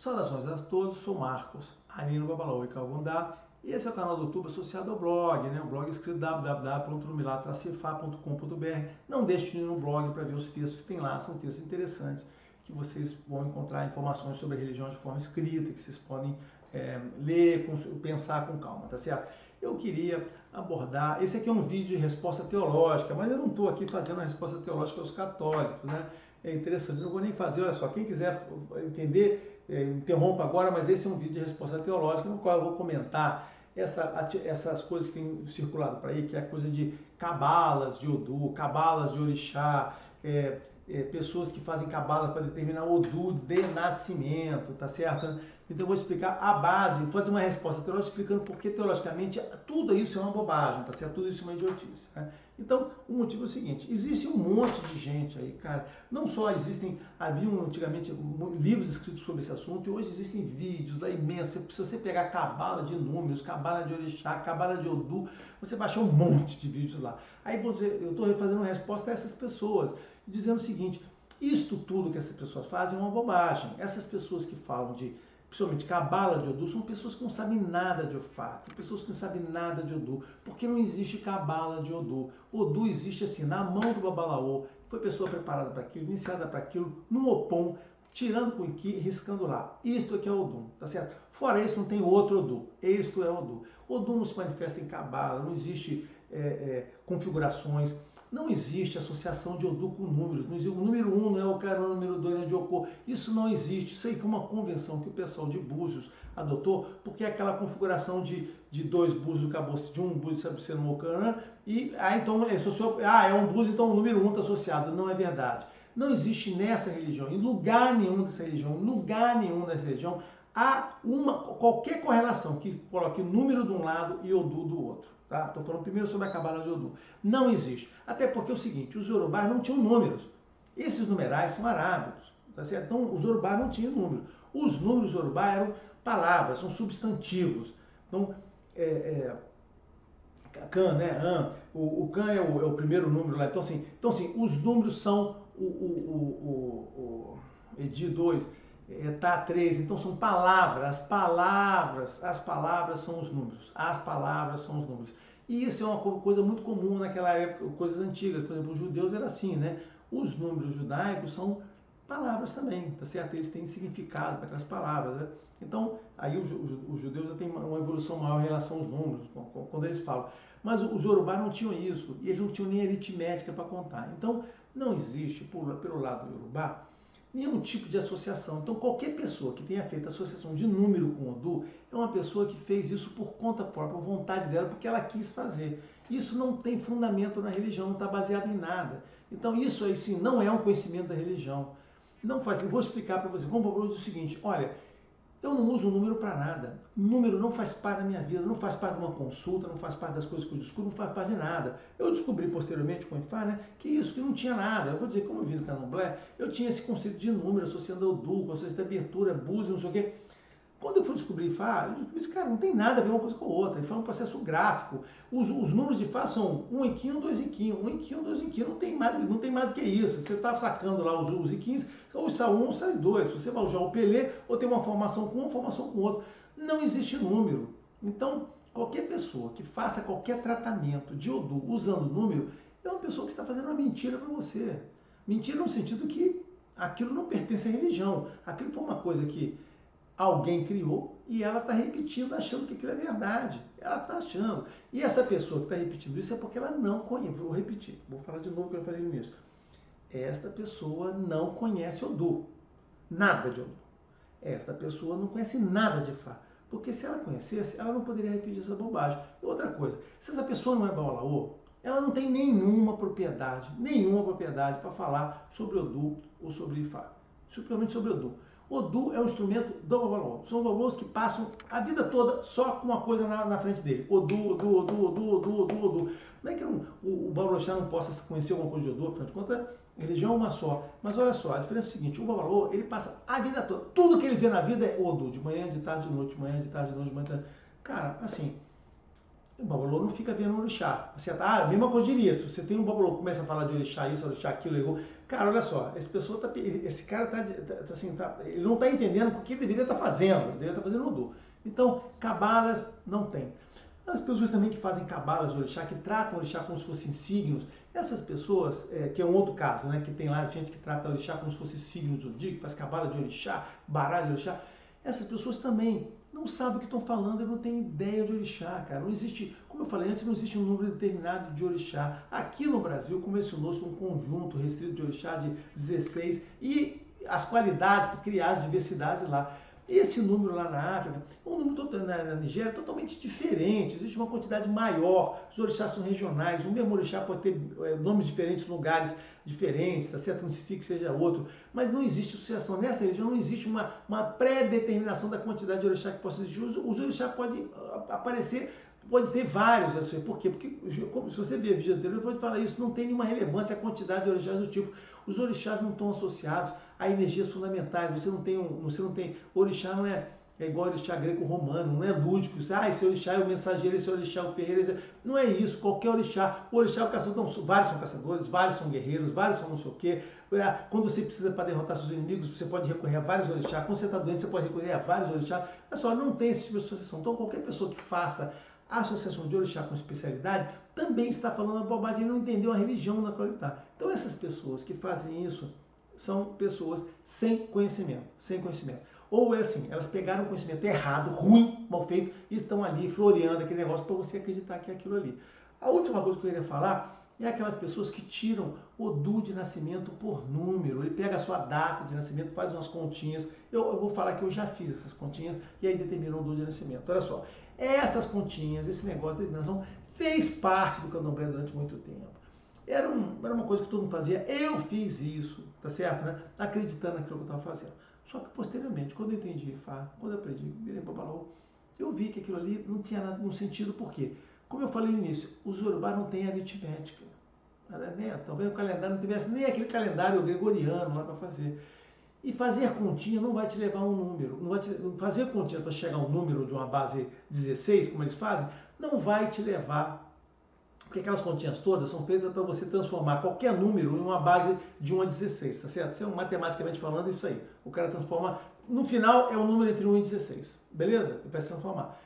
Saudações a todos, sou Marcos, Arino Babalaô e Calvundá, e esse é o canal do YouTube associado ao blog, né? O blog escrito www.numilatracifar.com.br. Não deixe de ir no blog para ver os textos que tem lá, são textos interessantes, que vocês vão encontrar informações sobre a religião de forma escrita, que vocês podem ler, pensar com calma, tá certo? Eu queria abordar, esse aqui é um vídeo de resposta teológica, mas eu não estou aqui fazendo a resposta teológica aos católicos, né? É interessante, eu não vou nem fazer, olha só, quem quiser entender, interrompa agora, mas esse é um vídeo de resposta teológica no qual eu vou comentar essas coisas que têm circulado por aí, que é a coisa de cabalas de Odu, cabalas de Orixá, pessoas que fazem cabala para determinar Odu de nascimento, tá certo? Então eu vou explicar a base, vou fazer uma resposta teológica explicando por que teologicamente tudo isso é uma bobagem, tá certo? Tudo isso é uma idiotice, né? Então, o motivo é o seguinte, existe um monte de gente aí, cara, não só haviam antigamente livros escritos sobre esse assunto, e hoje existem vídeos lá imensos, se você pegar cabala de números, cabala de orixá, cabala de Odu, você vai achar um monte de vídeos lá. Aí eu estou fazendo uma resposta a essas pessoas, dizendo o seguinte, isto tudo que essas pessoas fazem é uma bobagem. Essas pessoas que falam principalmente cabala de Odu, são pessoas que não sabem nada de Ofá, são pessoas que não sabem nada de Odu, porque não existe cabala de Odu. Odu existe assim, na mão do Babalaô, foi pessoa preparada para aquilo, iniciada para aquilo, no Opom, tirando com Ki, riscando lá. Isto aqui é Odum, tá certo? Fora isso, não tem outro Odu. Isto é Odu. Odu não se manifesta em cabala, não existe configurações, não existe associação de Odu com números. Não existe, o número 1 não é o Carã, o número 2 não é de Ocô. Isso não existe. Isso aí foi uma convenção que o pessoal de Búzios adotou, porque é aquela configuração de dois búzios, acabou de um búzio sendo um Carã, e então é um búzio, então o número 1 está associado. Não é verdade. Não existe nessa religião, em lugar nenhum dessa religião, há qualquer correlação que coloque o número de um lado e Odu do outro. Tá? Estou falando primeiro sobre a cabala de Odu. Não existe. Até porque é o seguinte, os Yorubás não tinham números. Esses numerais são arábicos. Tá certo? Então, os Yorubás não tinham números. Os números Yorubá eram palavras, são substantivos. Então, Kan, né? An. O Kan é o primeiro número lá. Então, assim, os números são o Edi 2, Tá 3, então são palavras, as palavras são os números, E isso é uma coisa muito comum naquela época, coisas antigas, por exemplo, os judeus era assim, né? Os números judaicos são palavras também, tá certo? Eles têm significado para aquelas palavras, né? Então, aí os judeus já têm uma evolução maior em relação aos números, quando eles falam. Mas os Yorubá não tinham isso, e eles não tinham nem aritmética para contar. Então, não existe, pelo lado do Yorubá, nenhum tipo de associação. Então, qualquer pessoa que tenha feito associação de número com Odu é uma pessoa que fez isso por conta própria, por vontade dela, porque ela quis fazer. Isso não tem fundamento na religião, não está baseado em nada. Então, isso aí sim não é um conhecimento da religião. Não faz. Eu vou explicar para você. Vamos dizer o seguinte: olha, eu não uso número para nada. Número não faz parte da minha vida, não faz parte de uma consulta, não faz parte das coisas que eu descubro, não faz parte de nada. Eu descobri posteriormente com o Ifá, né, que não tinha nada. Eu vou dizer, como eu vi no Candomblé, eu tinha esse conceito de número associando ao Odu, conceito de abertura, búzio, não sei o quê. Quando eu fui descobrir Ifá, eu descobri, cara, não tem nada a ver uma coisa com a outra. Ifá é um processo gráfico. Os números de Ifá são 1 iquinho, 2 iquinho, 1 iquinho, 2 iquinho. Não tem mais do que isso. Você está sacando lá os iquinhos, ou sai 1 ou sai 2. Você vai usar o Pelé, ou tem uma formação com um, uma formação com outro. Não existe número. Então, qualquer pessoa que faça qualquer tratamento de Odu usando número, é uma pessoa que está fazendo uma mentira para você. Mentira no sentido que aquilo não pertence à religião. Aquilo foi uma coisa que alguém criou e ela está repetindo, achando que aquilo é verdade. Ela está achando. E essa pessoa que está repetindo isso é porque ela não conhece. Vou repetir, vou falar de novo o que eu falei no início. Esta pessoa não conhece Odu. Nada de Odu. Esta pessoa não conhece nada de Ifá. Porque se ela conhecesse, ela não poderia repetir essa bobagem. E outra coisa, se essa pessoa não é Babalaô, ela não tem nenhuma propriedade para falar sobre Odu ou sobre Ifá. Principalmente sobre Odu. Odu é um instrumento do Babalaô. São Babalaôs que passam a vida toda só com uma coisa na frente dele. Odu, Odu, Odu, Odu, Odu, Odu, Odu. Não é que o Babalaô não possa conhecer alguma coisa de Odu, afinal de contas, a religião é uma só. Mas olha só, a diferença é a seguinte, o Babalaô, ele passa a vida toda. Tudo que ele vê na vida é Odu, de manhã, de tarde, de noite, de manhã, de tarde, de noite, de manhã, de tarde. Cara, assim, O babalô não fica vendo o orixá. Certo? Ah, a mesma coisa diria, se você tem um babalô que começa a falar de orixá, isso, orixá, aquilo, cara, olha só, esse cara ele não está entendendo o que ele deveria estar fazendo, ele deveria estar fazendo Odu. Então, cabalas não tem. As pessoas também que fazem cabalas de orixá, que tratam o orixá como se fossem signos, essas pessoas, que é um outro caso, né, que tem lá gente que trata o orixá como se fosse signos do dia, que faz cabala de orixá, baralho de orixá, essas pessoas também não sabem o que estão falando, não têm ideia de orixá, cara. Não existe, como eu falei antes, não existe um número determinado de orixá. Aqui no Brasil convencionou-se um conjunto restrito de orixá de 16 e as qualidades para criar as diversidades lá. Esse número lá na África, um número na Nigéria totalmente diferente, existe uma quantidade maior, os orixás são regionais, o mesmo orixá pode ter nomes diferentes, lugares diferentes, tá certo? Não significa que seja outro, mas não existe associação. Nessa religião não existe uma pré-determinação da quantidade de orixá que possa existir. Os orixás podem aparecer, pode ter vários, assim. Por quê? Porque, se você ver vídeo anterior, eu vou te falar isso, não tem nenhuma relevância a quantidade de orixás do tipo. Os orixás não estão associados a energias fundamentais. Você não tem orixá não é igual orixá greco-romano, não é lúdico. Esse orixá é o mensageiro, esse orixá é o ferreiro. Não é isso, qualquer orixá. O orixá é o caçador. Então, vários são caçadores, vários são guerreiros, vários são não sei o quê. Quando você precisa para derrotar seus inimigos, você pode recorrer a vários orixás. Quando você está doente, você pode recorrer a vários orixás. É só, não tem esse tipo de associação. Então, qualquer pessoa que faça a associação de orixá com especialidade também está falando uma bobagem, ele não entendeu a religião na qual ele está. Então, essas pessoas que fazem isso são pessoas sem conhecimento, sem conhecimento. Ou é assim, elas pegaram o conhecimento errado, ruim, mal feito, e estão ali floreando aquele negócio para você acreditar que é aquilo ali. A última coisa que eu queria falar é aquelas pessoas que tiram Odu de nascimento por número. Ele pega a sua data de nascimento, faz umas continhas. Eu vou falar que eu já fiz essas continhas e aí determina o Odu de nascimento. Olha só, essas continhas, esse negócio de determinação fez parte do candomblé durante muito tempo. Era uma coisa que todo mundo fazia. Eu fiz isso, tá certo, né? Acreditando naquilo que eu estava fazendo. Só que posteriormente, quando eu entendi Ifá, quando eu aprendi, virei babalô, eu vi que aquilo ali não tinha nada no sentido, por quê? Como eu falei no início, os Yorubá não têm aritmética. Né? Talvez o calendário não tivesse nem aquele calendário gregoriano lá para fazer. E fazer continha não vai te levar a um número. Fazer continha para chegar a um número de uma base 16, como eles fazem, não vai te levar. Porque aquelas continhas todas são feitas para você transformar qualquer número em uma base de 1 a 16, tá certo? Isso é matematicamente falando isso aí. O cara transforma, no final é o número entre 1 e 16, beleza? Ele vai se transformar.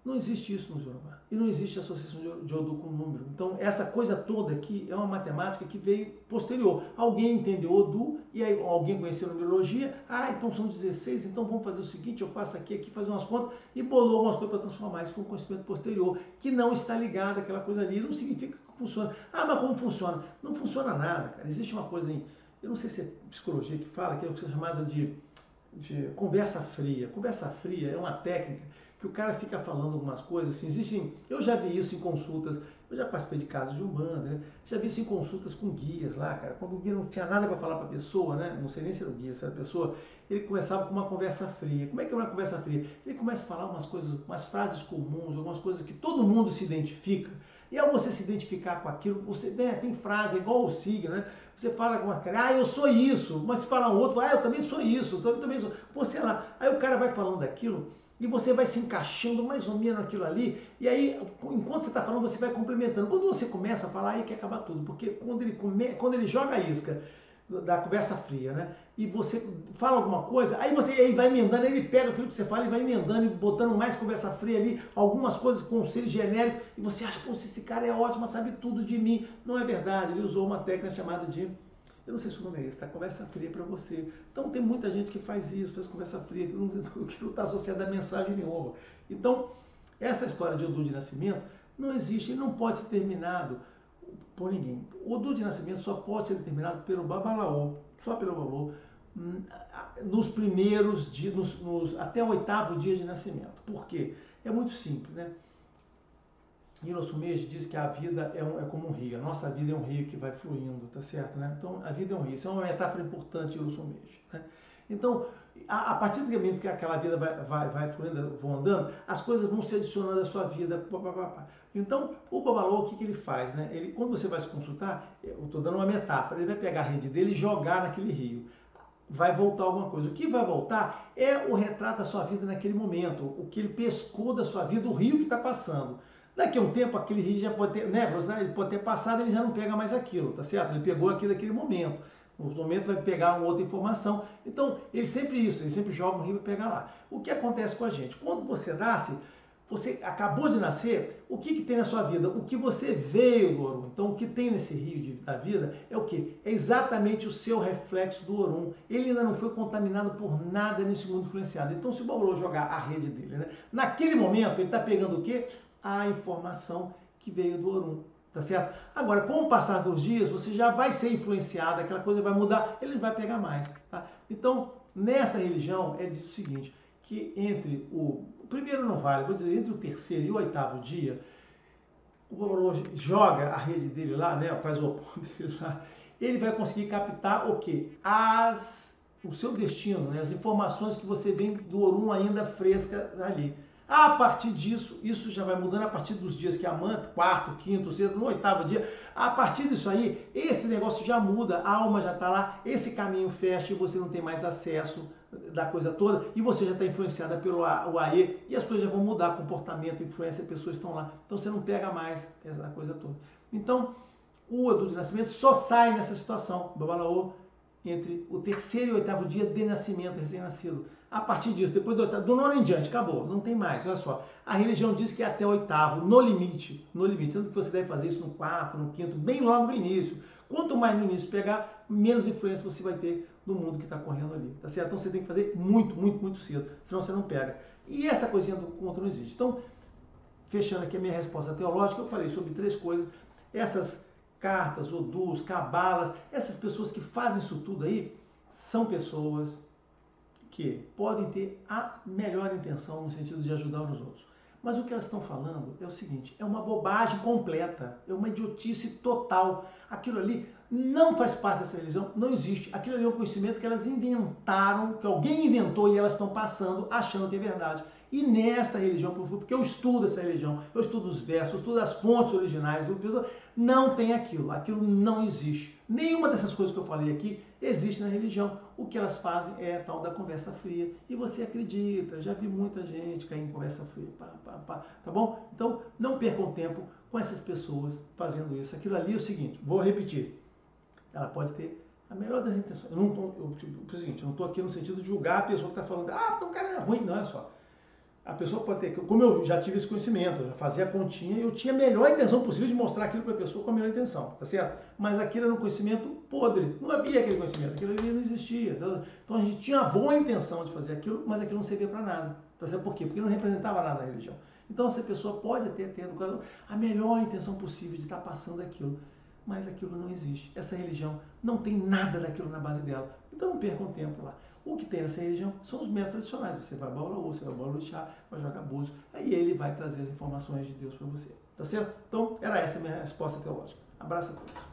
Não existe isso no Yorubá. E não existe associação de Odu com número. Então, essa coisa toda aqui é uma matemática que veio posterior. Alguém entendeu Odu, e aí alguém conheceu a numerologia. Então são 16, então vamos fazer o seguinte, eu faço aqui, fazer umas contas, e bolou algumas coisas para transformar. Isso foi um conhecimento posterior, que não está ligado àquela coisa ali. Não significa que funciona. Mas como funciona? Não funciona nada, cara. Existe uma coisa em... Eu não sei se é psicologia que fala, que é o que é chamada de conversa fria. Conversa fria é uma técnica que o cara fica falando algumas coisas, assim, eu já vi isso em consultas, eu já participei de casos de Umbanda, né? Já vi isso em consultas com guias lá, cara, quando o guia não tinha nada para falar para a pessoa, né? Não sei nem se era o guia, se era a pessoa, ele começava com uma conversa fria. Como é que é uma conversa fria? Ele começa a falar umas coisas, umas frases comuns, algumas coisas que todo mundo se identifica, e ao você se identificar com aquilo, você tem frase, igual o signo, né? Você fala com uma cara, eu sou isso, mas se falar um outro, eu também sou isso, eu também sou, pô, sei lá, aí o cara vai falando aquilo, e você vai se encaixando mais ou menos naquilo ali, e aí, enquanto você está falando, você vai complementando. Quando você começa a falar, aí quer acabar tudo, porque quando ele joga a isca da conversa fria, né, e você fala alguma coisa, aí ele vai emendando, aí ele pega aquilo que você fala e vai emendando, e botando mais conversa fria ali, algumas coisas, conselhos genéricos, e você acha, pô, esse cara é ótimo, sabe tudo de mim. Não é verdade, ele usou uma técnica chamada de... Eu não sei se o nome é esse, tá? Conversa fria para você. Então tem muita gente que faz isso, faz conversa fria, que não está associada a mensagem nenhuma. Então, essa história de Odu de nascimento não existe e não pode ser terminado por ninguém. O Odu de nascimento só pode ser determinado pelo Babalaô, só pelo Babalaô, nos primeiros dias, até o 8º dia de nascimento. Por quê? É muito simples, né? Hiroshi Meiji diz que a vida é como um rio, a nossa vida é um rio que vai fluindo, tá certo, né? Então, a vida é um rio, isso é uma metáfora importante, Hiroshi Meiji, né? Então, a partir do momento que aquela vida vai fluindo, vão andando, as coisas vão se adicionando à sua vida. Então, o Babalô, o que ele faz, né? Quando você vai se consultar, eu estou dando uma metáfora, ele vai pegar a rede dele e jogar naquele rio. Vai voltar alguma coisa. O que vai voltar é o retrato da sua vida naquele momento, o que ele pescou da sua vida, o rio que está passando. Daqui a um tempo, aquele rio já pode ter, né, ele pode ter passado, ele já não pega mais aquilo, tá certo? Ele pegou aquilo naquele momento. No momento vai pegar uma outra informação. Então, ele sempre joga um rio para pegar lá. O que acontece com a gente? Quando você nasce, você acabou de nascer, o que tem na sua vida? O que você veio do Orum. Então, o que tem nesse rio da vida é o quê? É exatamente o seu reflexo do Orum. Ele ainda não foi contaminado por nada nesse mundo influenciado. Então, se o Babalô jogar a rede dele, né, naquele momento, ele está pegando o quê? A informação que veio do Orum. Tá certo? Agora, com o passar dos dias, você já vai ser influenciado, aquela coisa vai mudar, ele não vai pegar mais. Tá? Então, nessa religião, é disso o seguinte, que entre o primeiro não vale, vou dizer, entre o terceiro e o oitavo dia, o Babalô joga a rede dele lá, né, faz o opor dele lá, ele vai conseguir captar o quê? O seu destino, né, as informações que você vem do Orum ainda fresca ali. A partir disso, isso já vai mudando a partir dos dias que a mãe, quarto, quinto, sexto, no oitavo dia. A partir disso aí, esse negócio já muda, a alma já está lá, esse caminho fecha e você não tem mais acesso da coisa toda e você já está influenciada pelo AE e as coisas já vão mudar, comportamento, influência, pessoas estão lá. Então você não pega mais essa coisa toda. Então, o adulto de nascimento só sai nessa situação, Babalaô, entre o terceiro e o oitavo dia de nascimento, recém-nascido. A partir disso, depois do nono em diante, acabou, não tem mais. Olha só, a religião diz que é até o oitavo, no limite, sendo que você deve fazer isso no quarto, no quinto, bem logo no início. Quanto mais no início pegar, menos influência você vai ter no mundo que está correndo ali, tá certo? Então você tem que fazer muito, muito, muito cedo, senão você não pega. E essa coisinha do contra não existe. Então, fechando aqui a minha resposta teológica, eu falei sobre 3 coisas. Essas cartas, odus, cabalas, essas pessoas que fazem isso tudo aí, são pessoas que podem ter a melhor intenção no sentido de ajudar os outros. Mas o que elas estão falando é o seguinte, é uma bobagem completa, é uma idiotice total. Aquilo ali não faz parte dessa religião, não existe. Aquilo ali é um conhecimento que elas inventaram, que alguém inventou e elas estão passando achando que é verdade. E nessa religião, porque eu estudo essa religião, eu estudo os versos, eu estudo as fontes originais, não tem aquilo não existe. Nenhuma dessas coisas que eu falei aqui existe na religião. O que elas fazem é a tal da conversa fria. E você acredita, já vi muita gente cair em conversa fria, tá bom? Então, não percam tempo com essas pessoas fazendo isso. Aquilo ali é o seguinte, vou repetir, ela pode ter a melhor das intenções. Eu não estou aqui no sentido de julgar a pessoa que está falando, porque o cara é ruim, não é só. A pessoa pode ter, como eu já tive esse conhecimento, eu já fazia a continha, eu tinha a melhor intenção possível de mostrar aquilo para a pessoa com a melhor intenção, tá certo? Mas aquilo era um conhecimento podre, não havia aquele conhecimento, aquilo ali não existia. Então a gente tinha a boa intenção de fazer aquilo, mas aquilo não servia para nada, tá certo? Por quê? Porque não representava nada da religião. Então essa pessoa pode até ter a melhor intenção possível de estar passando aquilo, mas aquilo não existe. Essa religião não tem nada daquilo na base dela. Então não percam tempo lá. O que tem nessa religião são os métodos tradicionais. Você vai ao Babalô, você vai ao Babalorixá, vai jogar búzios, aí ele vai trazer as informações de Deus para você. Tá certo? Então, era essa a minha resposta teológica. Abraço a todos.